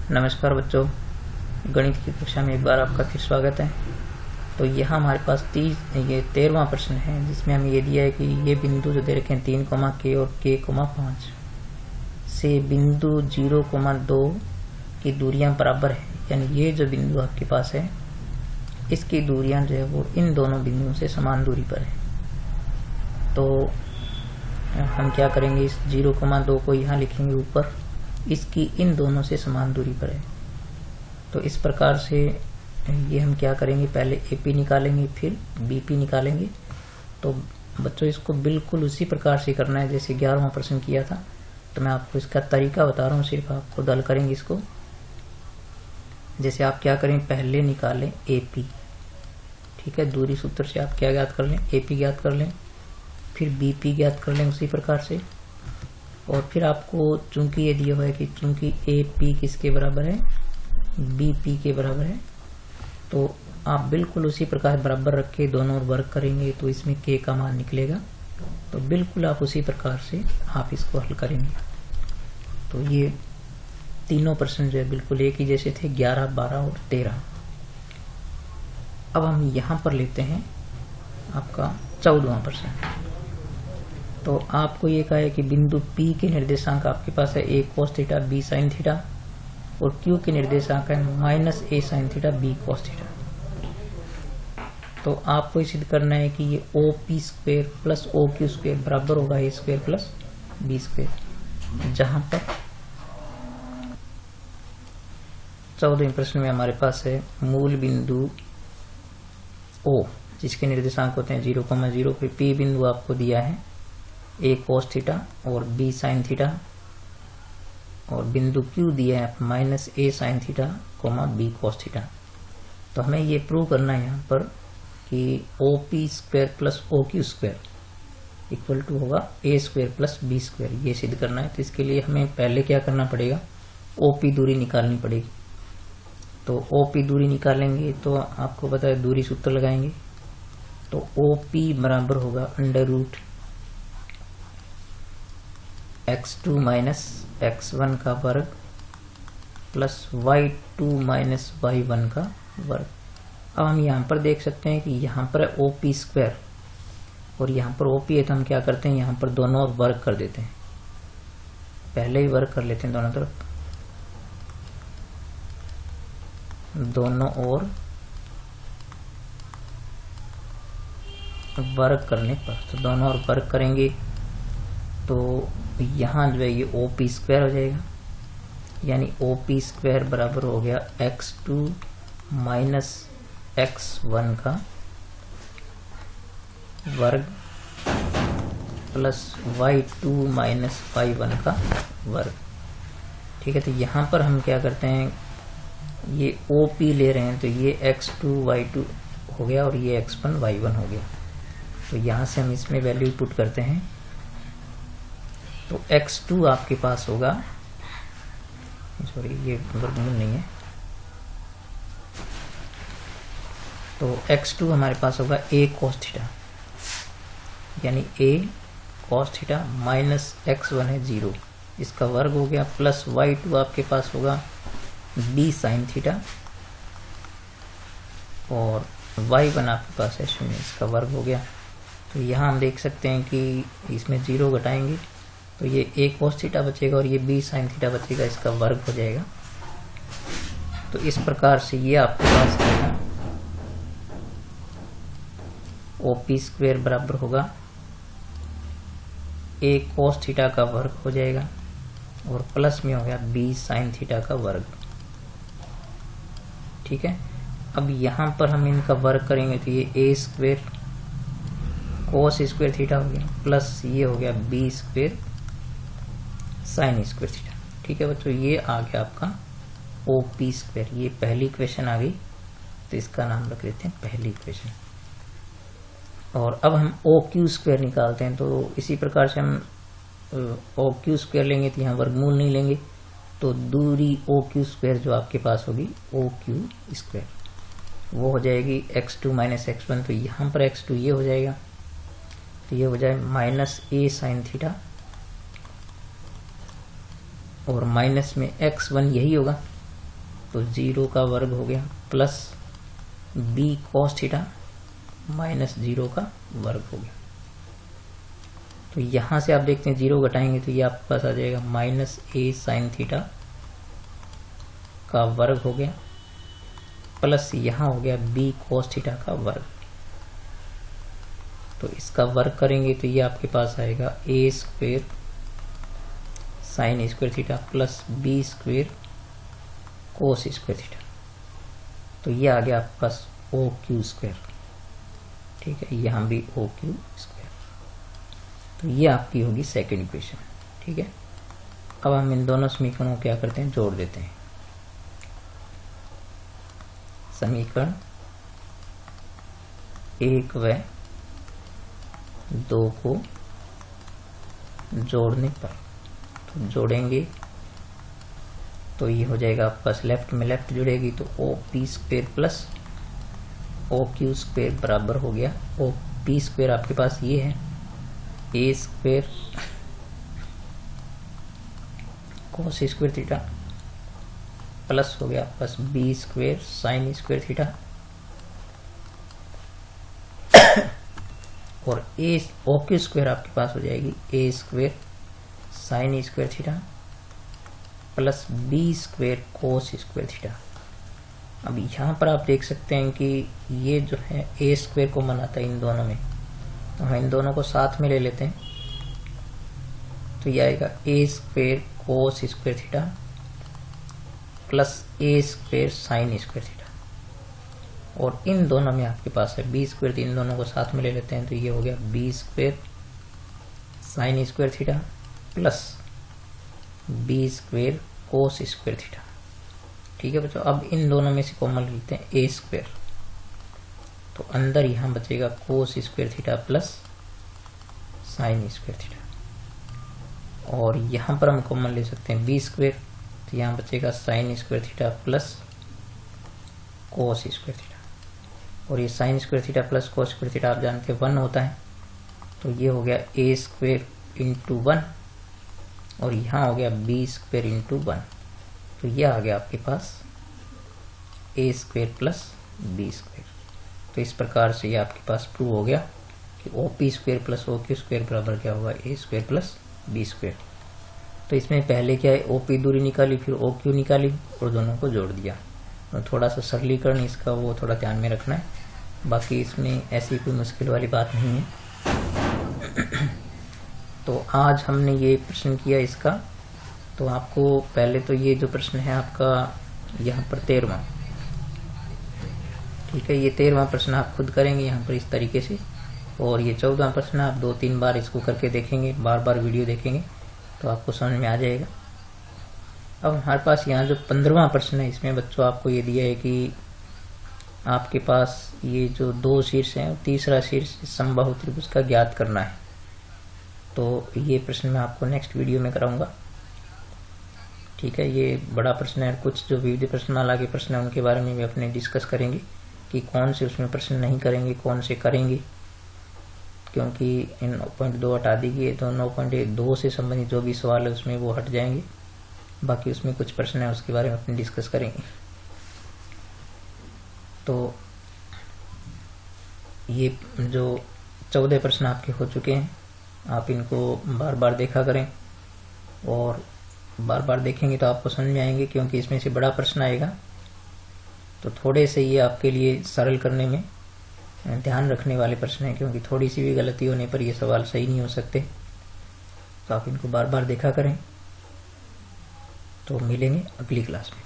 नमस्कार बच्चों, गणित की कक्षा में एक बार आपका फिर स्वागत है। तो यहाँ हमारे पास 13वां प्रश्न है, जिसमें हमें ये दिया है कि ये बिंदु जो दे रखे हैं 3, k और k, 5 से बिंदु 0, 2 की दूरियां बराबर है। यानी ये जो बिंदु आपके पास है, इसकी दूरियां जो है वो इन दोनों बिंदुओं से समान दूरी पर है। तो हम क्या करेंगे, इस 0, 2 को यहाँ लिखेंगे ऊपर, इसकी इन दोनों से समान दूरी पर है। तो इस प्रकार से ये हम क्या करेंगे, पहले AP निकालेंगे, फिर BP निकालेंगे। तो बच्चों इसको बिल्कुल उसी प्रकार से करना है जैसे 11वां प्रश्न किया था। तो मैं आपको इसका तरीका बता रहा हूँ, सिर्फ आप खुद हल करेंगे इसको। जैसे आप क्या करें, पहले निकालें AP, ठीक है। दूरी सूत्र से आप क्या ज्ञात कर लें, AP ज्ञात कर लें, फिर BP ज्ञात कर लें उसी प्रकार से। और फिर आपको चूंकि ये दिया हुआ है कि चूंकि AP किसके बराबर है, BP के बराबर है, तो आप बिल्कुल उसी प्रकार बराबर रख के दोनों वर्ग करेंगे तो इसमें K का मान निकलेगा। तो बिल्कुल आप उसी प्रकार से आप इसको हल करेंगे। तो ये तीनों प्रश्न जो है बिल्कुल एक ही जैसे थे, 11, 12 और 13। अब हम यहाँ पर लेते हैं आपका 14वां प्रश्न। तो आपको ये कहा है कि बिंदु P के निर्देशांक आपके पास है A cos theta B sin theta, और Q के निर्देशांक है -A sin theta B cos theta. तो आपको सिद्ध करना है कि ये OP square plus OQ square बराबर होगा A square plus B square. जहां पर 14वें प्रश्न में हमारे पास है मूल बिंदु O, जिसके निर्देशांक होते हैं 0, 0, पे P बिंदु आपको दिया है A cos थीटा और B sin थीटा, और बिंदु Q दिया है -A sin theta, B cos theta. तो हमें ये प्रूव करना है यहाँ पर कि OP square plus OQ square equal to होगा A square plus B square. ये सिद्ध करना है। तो इसके लिए हमें पहले क्या करना पड़ेगा, OP दूरी निकालनी पड़ेगी। तो OP दूरी निकालेंगे तो आपको पता है दूरी सूत्र लगाएंगे। तो OP बराबर होगा √ x2 माइनस x1 का वर्ग प्लस y2 माइनस y1 का वर्ग। अब हम यहाँ पर देख सकते हैं कि यहाँ पर है OP स्क्वायर और यहाँ पर OP है, तो हम क्या करते हैं, यहाँ पर दोनों वर्ग कर देते हैं। पहले ही वर्ग कर लेते हैं दोनों तरफ, दोनों ओर वर्ग करने पर, तो दोनों ओर वर्ग करेंगे तो यहाँ जो है ये OP स्क्वायर हो जाएगा। यानी OP स्क्वायर बराबर हो गया x2 माइनस x1 का वर्ग प्लस y2 माइनस y1 का वर्ग, ठीक है। तो यहाँ पर हम क्या करते हैं, ये OP ले रहे हैं, तो ये x2 y2 हो गया और ये x1 y1 हो गया। तो यहाँ से हम इसमें वैल्यू पुट करते हैं। तो x2 आपके पास होगा, सॉरी ये वर्गमूल नहीं है, तो x2 हमारे पास होगा A cos थीटा, यानी A cos theta minus x1 है 0, इसका वर्ग हो गया, प्लस y2 आपके पास होगा B sin थीटा, और y1 आपके पास है 0, इसका वर्ग हो गया। तो यहाँ हम देख सकते हैं कि इसमें 0 घटाएंगे तो ये A cos थीटा बचेगा और ये B sin थीटा बचेगा, इसका वर्ग हो जाएगा। तो इस प्रकार से ये आपके पास है OP स्क्वायर बराबर होगा A cos थीटा का वर्ग हो जाएगा और प्लस में हो गया B sin थीटा का वर्ग, ठीक है। अब यहाँ पर हम इनका वर्ग करेंगे तो ये A square cos square theta हो गया, प्लस ये हो गया B square sin square theta, ठीक है बच्चों। ये आ गया आपका OP स्क्वायर, ये पहली इक्वेशन आ गई, तो इसका नाम रख लेते हैं पहली इक्वेशन। और अब हम OQ स्क्वायर निकालते हैं। तो इसी प्रकार से हम OQ स्क्वायर लेंगे तो यहाँ वर्गमूल नहीं लेंगे, तो दूरी OQ स्क्वायर जो आपके पास होगी OQ स्क्वायर, वो हो जाएगी x2 माइनस x1। तो यहाँ पर x2 ये हो जाएगा, तो ये हो जाए -A sin थीटा, और माइनस में x1 यही होगा, तो 0 का वर्ग हो गया plus b cos theta minus 0 का वर्ग हो गया। तो यहां से आप देखते हैं 0 घटाएंगे तो ये आपके पास आ जाएगा माइनस a sin थीटा का वर्ग हो गया प्लस यहाँ हो गया b cos थीटा का वर्ग। तो इसका वर्ग करेंगे तो ये आपके पास आएगा a square sine square theta plus b square cos square theta. तो ये आ गया आपके पास ओ क्यू स्क्वेयर। ठीक है, यहाँ भी ओ क्यू स्क्वेयर। तो ये आपकी होगी सेकेंड इक्वेशन। ठीक है, अब हम इन दोनों समीकरणों को क्या करते हैं, जोड़ देते हैं। समीकरण 1 व 2 को जोड़ने पर, तो जोड़ेंगे तो ये हो जाएगा आपके पास लेफ्ट में लेफ्ट जुड़ेगी तो O P square plus O Q square बराबर हो गया ओ पी स्क्वेयर आपके पास ये है A square cos square theta plus हो गया आपके पास B square sine square theta और ए ओ क्यू स्क्वेयर आपके पास हो जाएगी A square sine square theta plus B square cos square theta. अब यहाँ पर आप देख सकते हैं कि ये जो है ए स्क्वेयर को बनाता है इन दोनों में, तो हम इन दोनों को साथ में ले लेते हैं। तो ये आएगा A square cos square theta plus A square sine square theta और इन दोनों में आपके पास है बी स्क्वेयर, तो इन दोनों को साथ में ले लेते हैं। तो ये हो गया B square sine square theta plus B square cos square theta. ठीक है बच्चों, अब इन दोनों में से कॉमन लेते हैं ए स्क्वेयर, तो अंदर यहाँ बचेगा कोस square theta plus sign square theta और यहाँ पर हम कॉमन ले सकते हैं बी स्क्वेयर, तो यहाँ बचेगा sign square theta plus cos square theta और ये sign square theta plus cos square theta आप जानते हैं 1 होता है। तो ये हो गया ए स्क्वेयर इंटू 1 और यहाँ हो गया बी स्क्वेयर इंटू 1। तो ये आ गया आपके पास ए स्क्वेयर प्लस बी स्क्वेयर। तो इस प्रकार से ये आपके पास प्रूव हो गया कि O P square plus O Q square बराबर क्या होगा A square plus B square. तो इसमें पहले क्या है ओ पी दूरी निकाली, फिर ओ क्यू निकाली और दोनों को जोड़ दिया। तो थोड़ा सा सरलीकरण इसका वो थोड़ा ध्यान में रखना है, बाकी इसमें ऐसी कोई मुश्किल वाली बात नहीं है। तो आज हमने ये प्रश्न किया इसका। तो आपको पहले तो ये जो प्रश्न है आपका यहाँ पर 13वां, ठीक है, ये 13वां प्रश्न आप खुद करेंगे यहाँ पर इस तरीके से और ये 14वां प्रश्न आप 2-3 बार इसको करके देखेंगे, बार बार वीडियो देखेंगे तो आपको समझ में आ जाएगा। अब हमारे पास यहाँ जो 15वां प्रश्न है इसमें बच्चों आपको ये दिया है कि आपके पास ये जो 2 शीर्ष हैं तीसरा शीर्ष समबाहु त्रिभुज का ज्ञात करना है। तो ये प्रश्न मैं आपको नेक्स्ट वीडियो में कराऊंगा। ठीक है, ये बड़ा प्रश्न है। कुछ जो विविध प्रश्नमाला के प्रश्न है उनके बारे में भी अपने डिस्कस करेंगे कि कौन से उसमें प्रश्न नहीं करेंगे, कौन से करेंगे, क्योंकि इन 9.2 हटा दीजिए तो 9.2 से संबंधित जो भी सवाल है उसमें वो हट जाएंगे। बाकी उसमें कुछ प्रश्न है उसके बारे में अपने डिस्कस करेंगे। तो ये जो 14 प्रश्न आपके हो चुके हैं, आप इनको बार बार देखा करें और बार बार देखेंगे तो आपको समझ में आएंगे, क्योंकि इसमें से बड़ा प्रश्न आएगा तो थोड़े से ये आपके लिए सरल करने में ध्यान रखने वाले प्रश्न हैं, क्योंकि थोड़ी सी भी गलती होने पर ये सवाल सही नहीं हो सकते। तो आप इनको बार बार देखा करें। तो मिलेंगे अगली क्लास में।